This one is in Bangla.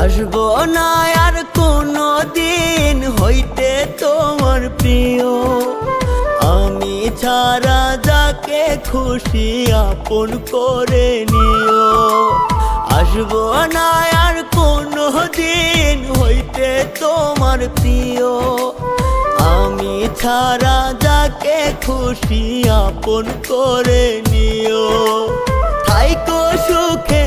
আসবো না আর কোনো দিন হইতে তোমার প্রিয়, আমি ছাড়া যাকে খুশি আপন করে নিও। আসবো না আর কোনো দিন হইতে তোমার প্রিয়, আমি ছাড়া যাকে খুশি আপন করে নিও। থাইকো সুখে